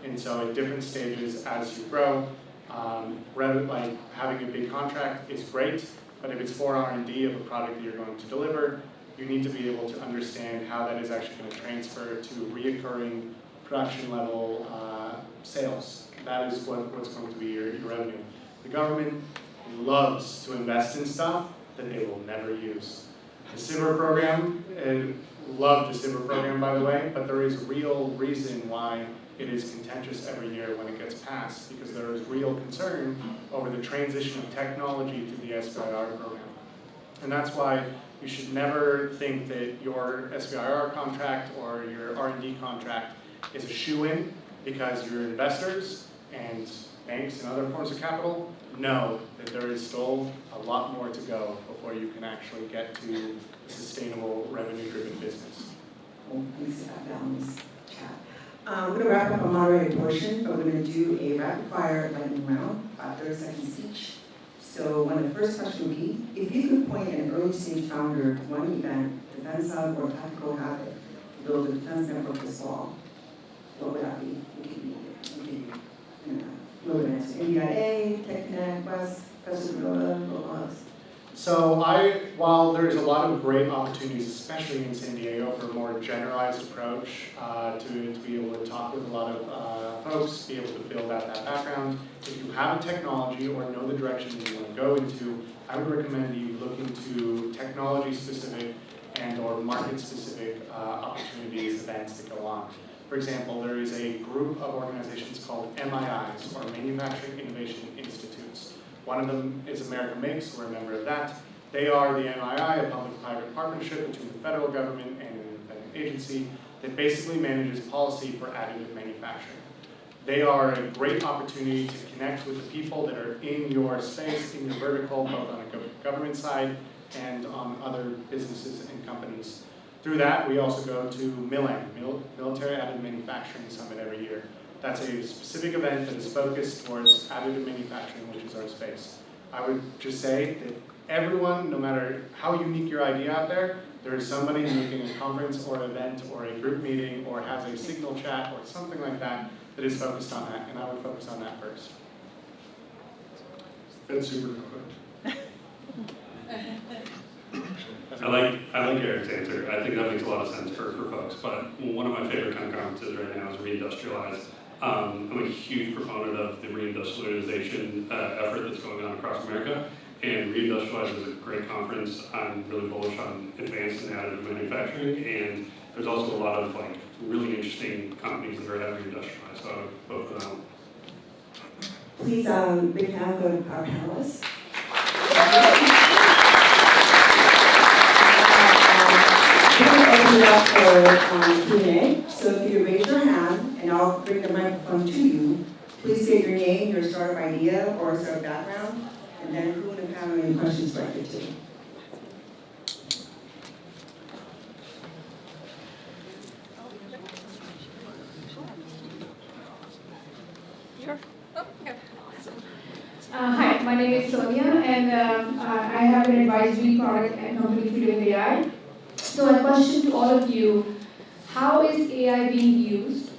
Speaker 9: And so at different stages as you grow, like having a big contract is great, but if it's for R&D of a product that you're going to deliver, you need to be able to understand how that is actually going to transfer to reoccurring production level sales. That is what's going to be your revenue. The government loves to invest in stuff that they will never use. The SIBR program, love the SIBR program by the way, but there is a real reason why it is contentious every year when it gets passed, because there is real concern over the transition of technology to the SBIR program. And that's why you should never think that your SBIR contract or your R&D contract is a shoe-in, because your investors and banks and other forms of capital know that there is still a lot more to go before you can actually get to a sustainable revenue-driven business.
Speaker 11: Well, thanks for that balanced chat. We're going to wrap up our moderated portion, but we're going to do a rapid-fire lightning round, 30 seconds each. So one of the first questions would be, if you could point an early-stage founder to one event, defense hub, or tactical habit to build a defense network this fall, what would that be? It could be wilderness, NDIA, TechConnect, West, Festival,
Speaker 9: So while there's a lot of great opportunities, especially in San Diego, for a more generalized approach to be able to talk with a lot of folks, be able to build out that background. If you have a technology or know the direction that you want to go into, I would recommend you look into technology-specific and or market-specific opportunities, events that go on. For example, there is a group of organizations called MIIs, or Manufacturing Innovation Institutes. One of them is America Makes, we're a member of that. They are the MII, a public-private partnership between the federal government and an independent agency that basically manages policy for additive manufacturing. They are a great opportunity to connect with the people that are in your space, in your vertical, both on a government side and on other businesses and companies. Through that, we also go to MILAM, Military Additive Manufacturing Summit, every year. That's a specific event that is focused towards additive manufacturing, which is our space. I would just say that everyone, no matter how unique your idea out there is somebody making a conference or event or a group meeting or has a signal chat or something like that that is focused on that, and I would focus on that first.
Speaker 8: That's super quick.
Speaker 4: I like Eric's answer. I think that makes a lot of sense for folks. But one of my favorite kind of conferences right now is Reindustrialize. I'm a huge proponent of the reindustrialization effort that's going on across America. And Reindustrialize is a great conference. I'm really bullish on advanced and additive manufacturing. And there's also a lot of really interesting companies that are having reindustrialized. So vote for that one.
Speaker 11: Please, big hand for our panelists. We're going to open it up for Q&A. So if you raise your hand, and I'll bring the microphone to you, please state your name, your startup idea, or startup background, and then who in the panel any questions directed to.
Speaker 12: Hi, my name is Sonia, and I have an advisory product and company for doing AI. So my question to all of you, how is AI being used?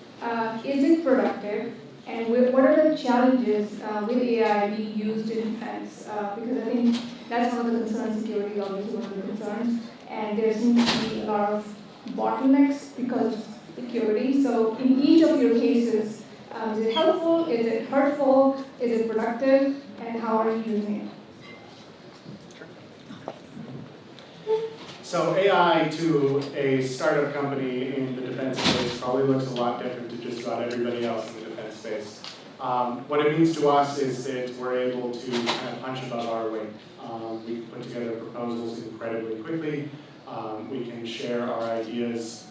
Speaker 12: Is it productive? And what are the challenges with AI being used in defense? Because I think that's one of the concerns, security is obviously one of the concerns, and there seems to be a lot of bottlenecks because of security. So in each of your cases, is it helpful? Is it hurtful? Is it productive? And how are you using it?
Speaker 9: So AI to a startup company in the defense space probably looks a lot different to just about everybody else in the defense space. What it means to us is that we're able to kind of punch above our weight. We can put together proposals incredibly quickly. We can share our ideas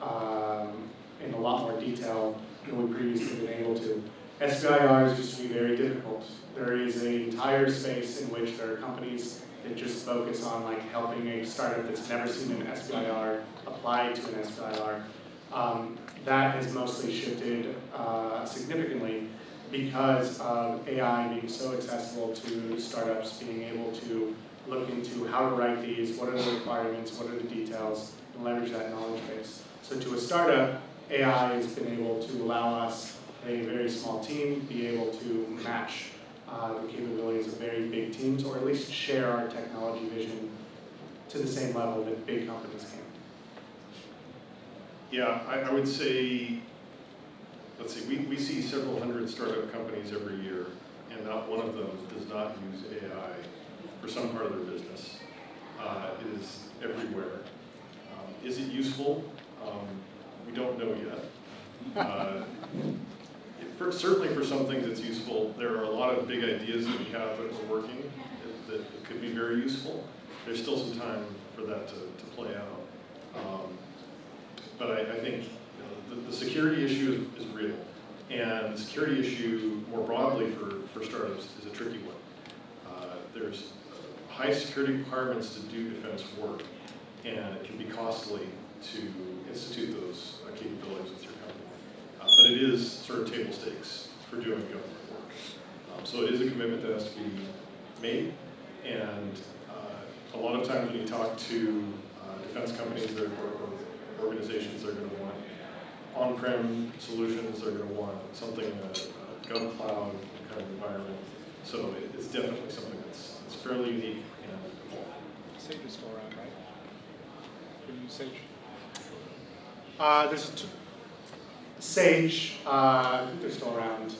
Speaker 9: in a lot more detail than we previously been able to. SBIRs used to be very difficult. There is an entire space in which there are companies that just focus on like helping a startup that's never seen an SBIR apply to an SBIR. That has mostly shifted significantly because of AI being so accessible to startups, being able to look into how to write these, what are the requirements, what are the details, and leverage that knowledge base. So to a startup, AI has been able to allow us, a very small team, be able to match the capabilities of very big teams, or at least share our technology vision to the same level that big companies can.
Speaker 8: Yeah, I would say, let's see, we see several hundred startup companies every year, and not one of them does not use AI for some part of their business. It is everywhere. Is it useful? We don't know yet. Certainly for some things it's useful. There are a lot of big ideas that we have that are working that could be very useful. There's still some time for that to play out. But I think the security issue is real. And the security issue more broadly for startups is a tricky one. There's high security requirements to do defense work, and it can be costly to institute those capabilities with your company. But it is sort of table stakes for doing government work. So it is a commitment that has to be made, and a lot of times when you talk to defense companies or organizations, they're going to want on-prem solutions, they're going to want something in a gov cloud kind of environment. So it's definitely something that's fairly unique and evolving.
Speaker 2: Sage is still around, right? Do you use Sage?
Speaker 9: There's Sage, they're still around,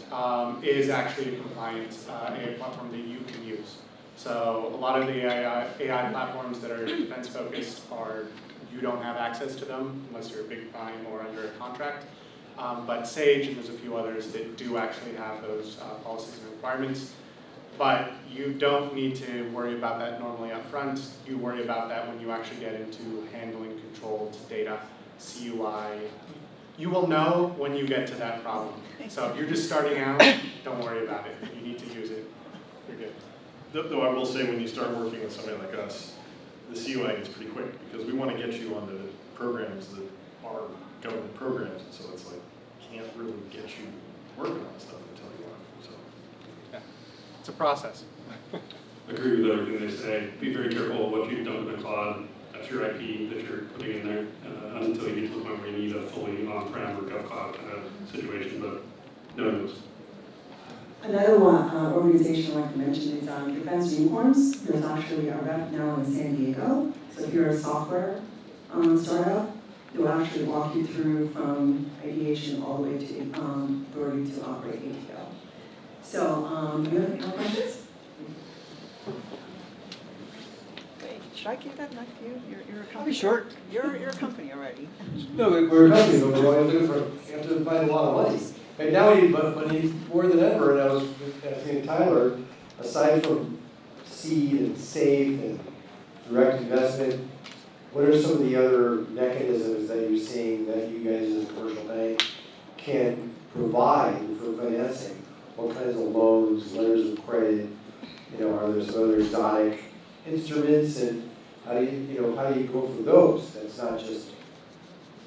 Speaker 9: is actually a compliant AI platform that you can use. So a lot of the AI platforms that are defense focused are, you don't have access to them unless you're a big prime or under a contract. But Sage, and there's a few others that do actually have those policies and requirements. But you don't need to worry about that normally up front. You worry about that when you actually get into handling controlled data, CUI. You will know when you get to that problem. So if you're just starting out, don't worry about it. If you need to use it, you're good.
Speaker 8: Though I will say, when you start working with somebody like us, the CUI gets pretty quick, because we want to get you onto programs that are government programs, and so it's like, can't really get you working on stuff until you are. So,
Speaker 9: yeah. It's a process.
Speaker 4: Agree with everything they say. Be very careful what you dump in the cloud. That's your IP that you're putting in there until you get to the point where you need a fully on-prem or GovCloud kind of situation, but no one knows.
Speaker 11: Another one organization I'd like to mention is Defense Unicorns. There's actually a rep now in San Diego. So if you're a software startup, they'll actually walk you through from ideation all the way to authority to operate ATO. So, do you have any more questions?
Speaker 10: Wait, should I give that mic to you? You're a company.
Speaker 6: I'll be short.
Speaker 10: You're a company already.
Speaker 6: No, we're a company, but we're only looking for, you have to find a lot of money. And now we need more than ever, and I was asking Tyler, aside from seed and safe and direct investment, what are some of the other mechanisms that you're seeing that you guys as a commercial bank can provide for financing? What kinds of loans, letters of credit, are there some other exotic instruments, and how do you go for those? That's not just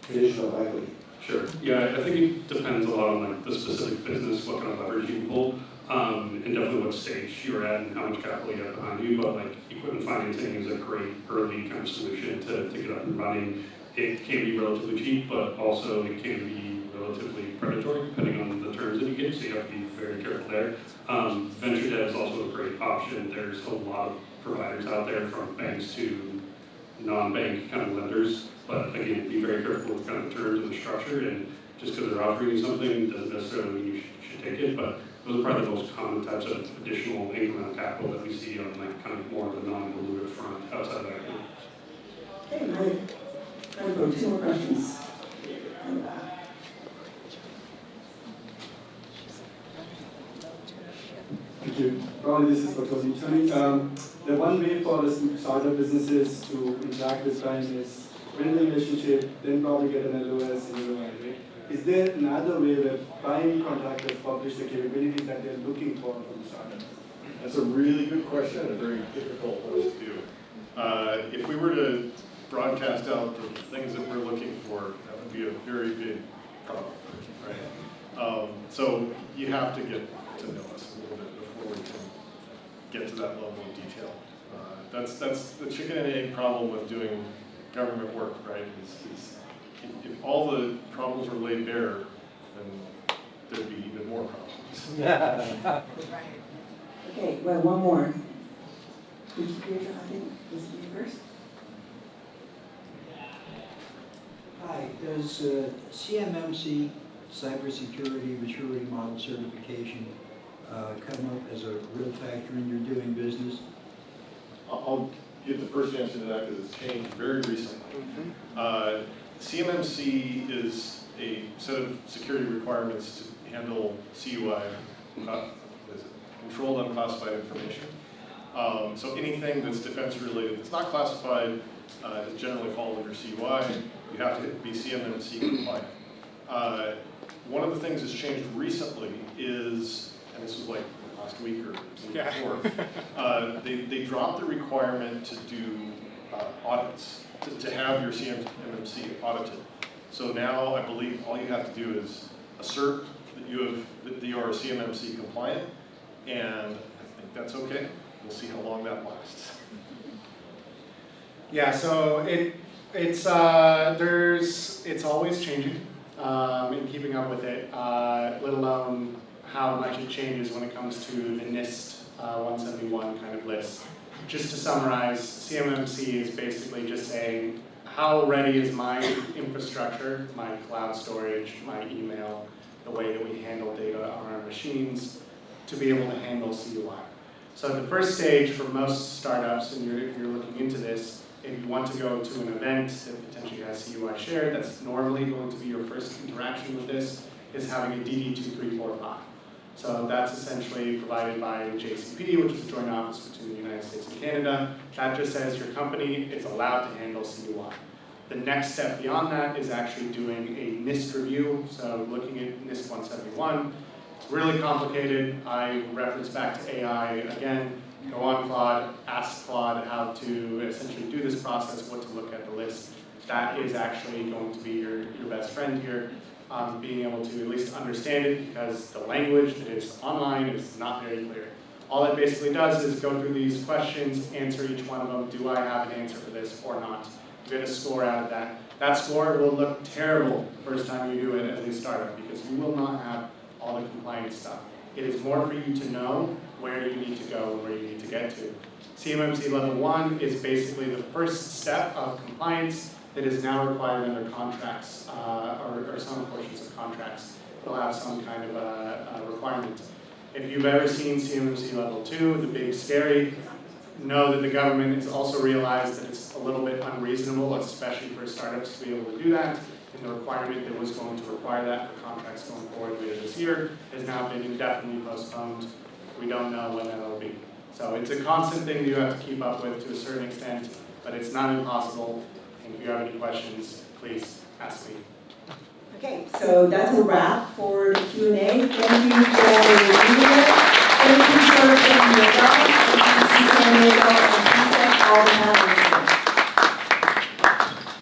Speaker 6: traditional equity.
Speaker 4: Sure. Yeah, I think it depends a lot on like the specific business, what kind of leverage you can pull, and definitely what stage you're at and how much capital you have behind you. But like equipment financing is a great early kind of solution to get up and running. It can be relatively cheap, but also it can be relatively predatory depending on the terms that you get. So you have to be very careful there. Venture debt is also a great option. There's a lot of providers out there, from banks to non-bank kind of lenders. But again, be very careful with kind of the terms and the structure, and just because they're offering you something doesn't necessarily mean you should take it. But those are probably the most common types of additional incremental capital that we see on like kind of more of the non-dilutive front outside of that.
Speaker 11: Okay, great. Time for 2 more questions.
Speaker 13: Thank you. Probably this is for Tony. The one way for startup businesses to interact with clients is build a relationship, then probably get an LOS and right? Is there another way where prime contractors publish the capabilities that they're looking for from the startup?
Speaker 8: That's a really good question and a very difficult one to do. If we were to broadcast out the things that we're looking for, that would be a very big problem, right? So you have to get to know us a little bit before we can get to that level of detail. That's the chicken and egg problem with doing government work, right? Is if all the problems were laid bare, then there'd be even more problems.
Speaker 11: Okay, well, one more. Could you hear, I think, this is you first?
Speaker 14: Hi, does CMMC cybersecurity maturity model certification come up as a real factor in your doing business?
Speaker 8: I'll give the first answer to that because it's changed very recently. CMMC is a set of security requirements to handle CUI, controlled unclassified information. So anything that's defense related that's not classified is generally fall under CUI. You have to be CMMC compliant. One of the things that's changed recently is, and this was like last week or the week before, they dropped the requirement to do audits, to have your CMMC audited. So now I believe all you have to do is assert that you are CMMC compliant, and I think that's okay. We'll see how long that lasts.
Speaker 9: Yeah, so it's always changing in keeping up with it, let alone how much it changes when it comes to the NIST 171 kind of list. Just to summarize, CMMC is basically just saying, how ready is my infrastructure, my cloud storage, my email, the way that we handle data on our machines, to be able to handle CUI. So the first stage for most startups, and if you're looking into this, if you want to go to an event that potentially has CUI shared, that's normally going to be your first interaction with this, is having a DD2345. So that's essentially provided by JCP, which is a joint office between the United States and Canada. That just says your company is allowed to handle CUI. The next step beyond that is actually doing a NIST review, so looking at NIST 171. It's really complicated. I reference back to AI again. Go on Claude, ask Claude how to essentially do this process, what to look at the list. That is actually going to be your best friend here. Being able to at least understand it, because the language that is online is not very clear. All it basically does is go through these questions, answer each one of them. Do I have an answer for this or not? You get a score out of that. That score will look terrible the first time you do it as a startup, because you will not have all the compliance stuff. It is more for you to know where you need to go and where you need to get to. CMMC level 1 is basically the first step of compliance that is now required under contracts, or some portions of contracts. It'll have some kind of a requirement. If you've ever seen CMMC level 2, the big scary, know that the government has also realized that it's a little bit unreasonable, especially for startups to be able to do that. And the requirement that was going to require that for contracts going forward later this year has now been indefinitely postponed. We don't know when that'll be. So So it's a constant thing that you have to keep up with to a certain extent, but it's not impossible. And if you have any questions, please ask me.
Speaker 11: Okay, so that's a wrap for the Q&A. Thank you, Jerry.